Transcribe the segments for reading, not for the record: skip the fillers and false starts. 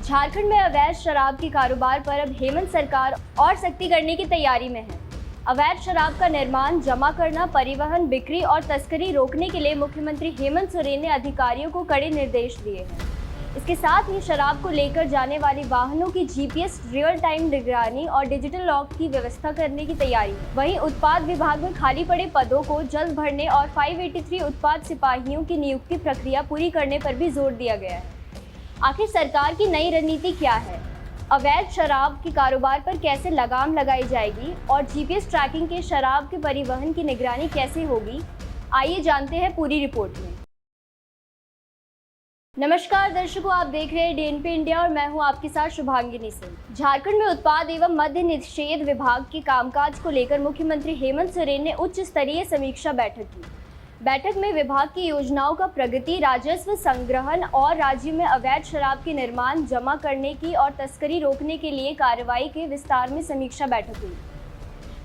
झारखंड में अवैध शराब के कारोबार पर अब हेमंत सरकार और सख्ती करने की तैयारी में है। अवैध शराब का निर्माण, जमा करना, परिवहन, बिक्री और तस्करी रोकने के लिए मुख्यमंत्री हेमंत सोरेन ने अधिकारियों को कड़े निर्देश दिए हैं। इसके साथ ही शराब को लेकर जाने वाले वाहनों की जीपीएस, रियल टाइम निगरानी और डिजिटल लॉक की व्यवस्था करने की तैयारी है। वहीं उत्पाद विभाग में खाली पड़े पदों को जल्द भरने और 583 उत्पाद सिपाहियों की नियुक्ति प्रक्रिया पूरी करने पर भी जोर दिया गया है। आखिर सरकार की नई रणनीति क्या है? अवैध शराब के कारोबार पर कैसे लगाम लगाई जाएगी और जीपीएस ट्रैकिंग के शराब के परिवहन की निगरानी कैसे होगी? आइए जानते हैं पूरी रिपोर्ट में। नमस्कार दर्शकों, आप देख रहे हैं डीएनपी इंडिया और मैं हूं आपके साथ शुभांगिनी सिंह। झारखंड में उत्पाद एवं मद्य निषेध विभाग के कामकाज को लेकर मुख्यमंत्री हेमंत सोरेन ने उच्च स्तरीय समीक्षा बैठक की। बैठक में विभाग की योजनाओं का प्रगति, राजस्व संग्रहण और राज्य में अवैध शराब के निर्माण, जमा करने की और तस्करी रोकने के लिए कार्रवाई के विस्तार में समीक्षा बैठक हुई।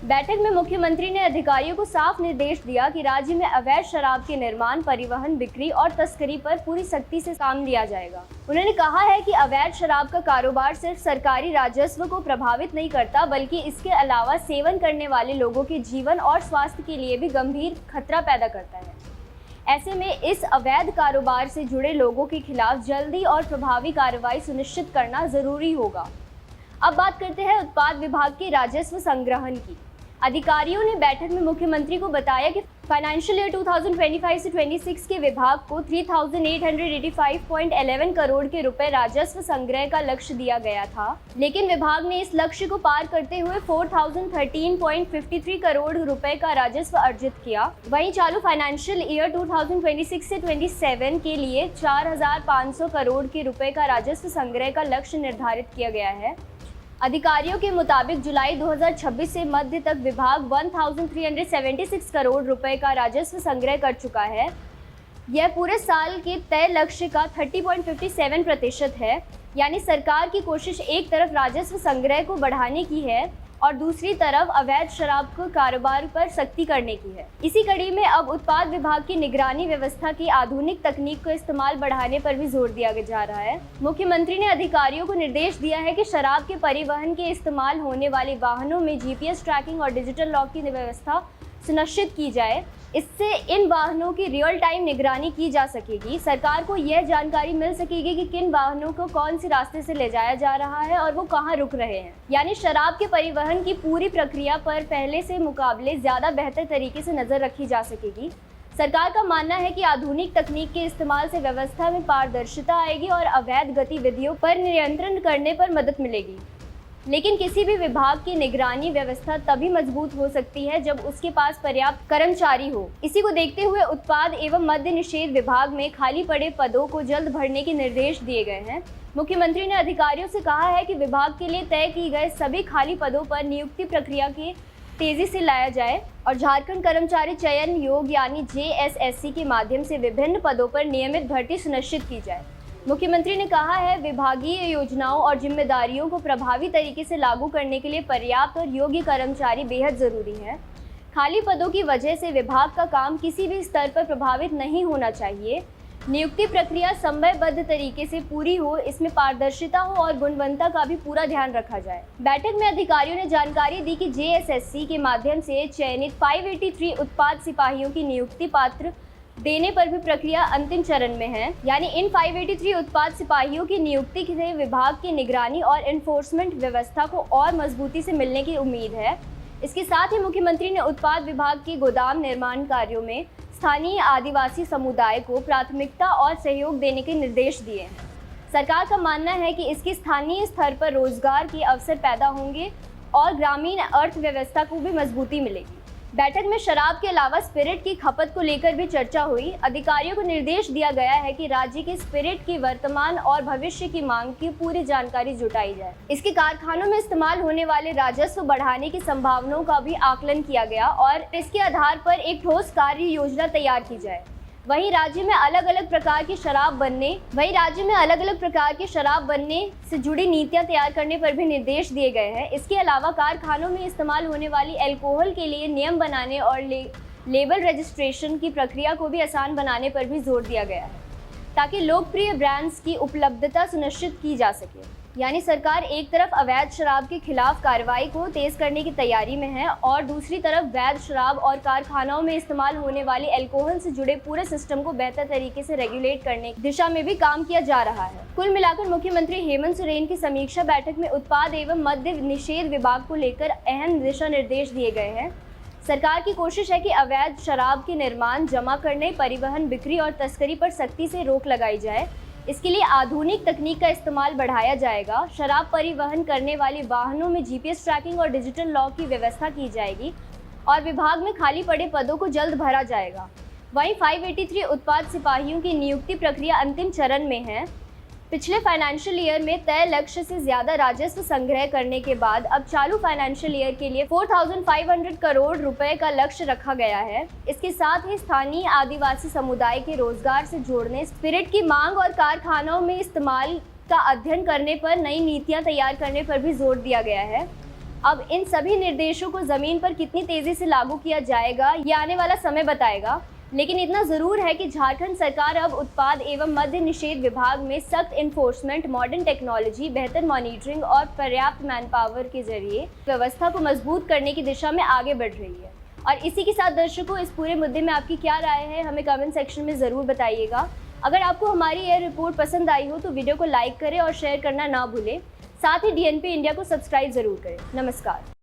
बैठक में मुख्यमंत्री ने अधिकारियों को साफ निर्देश दिया कि राज्य में अवैध शराब के निर्माण, परिवहन, बिक्री और तस्करी पर पूरी सख्ती से काम लिया जाएगा। उन्होंने कहा है कि अवैध शराब का कारोबार सिर्फ सरकारी राजस्व को प्रभावित नहीं करता, बल्कि इसके अलावा सेवन करने वाले लोगों के जीवन और स्वास्थ्य के लिए भी गंभीर खतरा पैदा करता है। ऐसे में इस अवैध कारोबार से जुड़े लोगों के खिलाफ जल्दी और प्रभावी कार्रवाई सुनिश्चित करना जरूरी होगा। अब बात करते हैं उत्पाद विभाग के राजस्व संग्रहण की। अधिकारियों ने बैठक में मुख्यमंत्री को बताया कि फाइनेंशियल ईयर 2025 से 26 के विभाग को 3,885.11 करोड़ के रुपए राजस्व संग्रह का लक्ष्य दिया गया था, लेकिन विभाग ने इस लक्ष्य को पार करते हुए 4,013.53 करोड़ रुपए का राजस्व अर्जित किया। वहीं चालू फाइनेंशियल ईयर 2026 से 27 के लिए 4,500 करोड़ के रुपए का राजस्व संग्रह का लक्ष्य निर्धारित किया गया है। अधिकारियों के मुताबिक जुलाई 2026 से मध्य तक विभाग 1,376 करोड़ रुपए का राजस्व संग्रह कर चुका है। यह पूरे साल के तय लक्ष्य का 30.57% है। यानी सरकार की कोशिश एक तरफ राजस्व संग्रह को बढ़ाने की है और दूसरी तरफ अवैध शराब के कारोबार पर सख्ती करने की है। इसी कड़ी में अब उत्पाद विभाग की निगरानी व्यवस्था की आधुनिक तकनीक को इस्तेमाल बढ़ाने पर भी जोर दिया जा रहा है। मुख्यमंत्री ने अधिकारियों को निर्देश दिया है कि शराब के परिवहन के इस्तेमाल होने वाले वाहनों में जीपीएस ट्रैकिंग और डिजिटल लॉक की व्यवस्था सुनिश्चित की जाए। इससे इन वाहनों की रियल टाइम निगरानी की जा सकेगी। सरकार को यह जानकारी मिल सकेगी कि किन वाहनों को कौन से रास्ते से ले जाया जा रहा है और वो कहाँ रुक रहे हैं। यानी शराब के परिवहन की पूरी प्रक्रिया पर पहले से मुकाबले ज़्यादा बेहतर तरीके से नज़र रखी जा सकेगी। सरकार का मानना है कि आधुनिक तकनीक के इस्तेमाल से व्यवस्था में पारदर्शिता आएगी और अवैध गतिविधियों पर नियंत्रण करने पर मदद मिलेगी। लेकिन किसी भी विभाग की निगरानी व्यवस्था तभी मजबूत हो सकती है जब उसके पास पर्याप्त कर्मचारी हो। इसी को देखते हुए उत्पाद एवं मद्य निषेध विभाग में खाली पड़े पदों को जल्द भरने के निर्देश दिए गए हैं। मुख्यमंत्री ने अधिकारियों से कहा है कि विभाग के लिए तय की गए सभी खाली पदों पर नियुक्ति प्रक्रिया की तेजी से लाया जाए और झारखंड कर्मचारी चयन योग यानी JSSC के माध्यम से विभिन्न पदों पर नियमित भर्ती सुनिश्चित की जाए। मुख्यमंत्री ने कहा है विभागीय योजनाओं और जिम्मेदारियों को प्रभावी तरीके से लागू करने के लिए पर्याप्त और योग्य कर्मचारी बेहद जरूरी है। खाली पदों की वजह से विभाग का काम किसी भी स्तर पर प्रभावित नहीं होना चाहिए। नियुक्ति प्रक्रिया समयबद्ध तरीके से पूरी हो, इसमें पारदर्शिता हो और गुणवत्ता का भी पूरा ध्यान रखा जाए। बैठक में अधिकारियों ने जानकारी दी कि JSSC के माध्यम से चयनित 583 उत्पाद सिपाहियों की नियुक्ति पात्र देने पर भी प्रक्रिया अंतिम चरण में है। यानी इन 583 उत्पाद सिपाहियों की नियुक्ति से विभाग की निगरानी और एनफोर्समेंट व्यवस्था को और मजबूती से मिलने की उम्मीद है। इसके साथ ही मुख्यमंत्री ने उत्पाद विभाग के गोदाम निर्माण कार्यों में स्थानीय आदिवासी समुदाय को प्राथमिकता और सहयोग देने के निर्देश दिए हैं। सरकार का मानना है कि इसके स्थानीय स्तर पर रोजगार के अवसर पैदा होंगे और ग्रामीण अर्थव्यवस्था को भी मजबूती मिलेगी। बैठक में शराब के अलावा स्पिरिट की खपत को लेकर भी चर्चा हुई। अधिकारियों को निर्देश दिया गया है कि राज्य के स्पिरिट की वर्तमान और भविष्य की मांग की पूरी जानकारी जुटाई जाए। इसके कारखानों में इस्तेमाल होने वाले राजस्व बढ़ाने की संभावनाओं का भी आकलन किया गया और इसके आधार पर एक ठोस कार्य योजना तैयार की जाए। वहीं राज्य में अलग अलग प्रकार की शराब बनने से जुड़ी नीतियां तैयार करने पर भी निर्देश दिए गए हैं। इसके अलावा कारखानों में इस्तेमाल होने वाली अल्कोहल के लिए नियम बनाने और लेबल रजिस्ट्रेशन की प्रक्रिया को भी आसान बनाने पर भी जोर दिया गया है। ताकि लोकप्रिय ब्रांड्स की उपलब्धता सुनिश्चित की जा सके। यानी सरकार एक तरफ अवैध शराब के खिलाफ कार्रवाई को तेज करने की तैयारी में है और दूसरी तरफ वैध शराब और कारखानों में इस्तेमाल होने वाली अल्कोहल से जुड़े पूरे सिस्टम को बेहतर तरीके से रेगुलेट करने की दिशा में भी काम किया जा रहा है। कुल मिलाकर मुख्यमंत्री हेमंत सोरेन की समीक्षा बैठक में उत्पाद एवं मद्य निषेध विभाग को लेकर अहम दिशा निर्देश दिए गए हैं। सरकार की कोशिश है कि अवैध शराब के निर्माण, जमा करने, परिवहन, बिक्री और तस्करी पर सख्ती से रोक लगाई जाए। इसके लिए आधुनिक तकनीक का इस्तेमाल बढ़ाया जाएगा। शराब परिवहन करने वाले वाहनों में जीपीएस ट्रैकिंग और डिजिटल लॉक की व्यवस्था की जाएगी और विभाग में खाली पड़े पदों को जल्द भरा जाएगा। वहीं 583 उत्पाद सिपाहियों की नियुक्ति प्रक्रिया अंतिम चरण में है। पिछले फाइनेंशियल ईयर में तय लक्ष्य से ज्यादा राजस्व संग्रह करने के बाद अब चालू फाइनेंशियल ईयर के लिए 4500 करोड़ रुपए का लक्ष्य रखा गया है। इसके साथ ही स्थानीय आदिवासी समुदाय के रोजगार से जोड़ने, स्पिरिट की मांग और कारखानों में इस्तेमाल का अध्ययन करने पर नई नीतियां तैयार करने पर भी जोर दिया गया है। अब इन सभी निर्देशों को जमीन पर कितनी तेजी से लागू किया जाएगा ये आने वाला समय बताएगा, लेकिन इतना जरूर है कि झारखंड सरकार अब उत्पाद एवं मद्य निषेध विभाग में सख्त इन्फोर्समेंट, मॉडर्न टेक्नोलॉजी, बेहतर मॉनिटरिंग और पर्याप्त मैन पावर के जरिए व्यवस्था को मजबूत करने की दिशा में आगे बढ़ रही है। और इसी के साथ दर्शकों, इस पूरे मुद्दे में आपकी क्या राय है हमें कमेंट सेक्शन में ज़रूर बताइएगा। अगर आपको हमारी यह रिपोर्ट पसंद आई हो तो वीडियो को लाइक करें और शेयर करना ना भूलें। साथ ही DNP इंडिया को सब्सक्राइब जरूर करें। नमस्कार।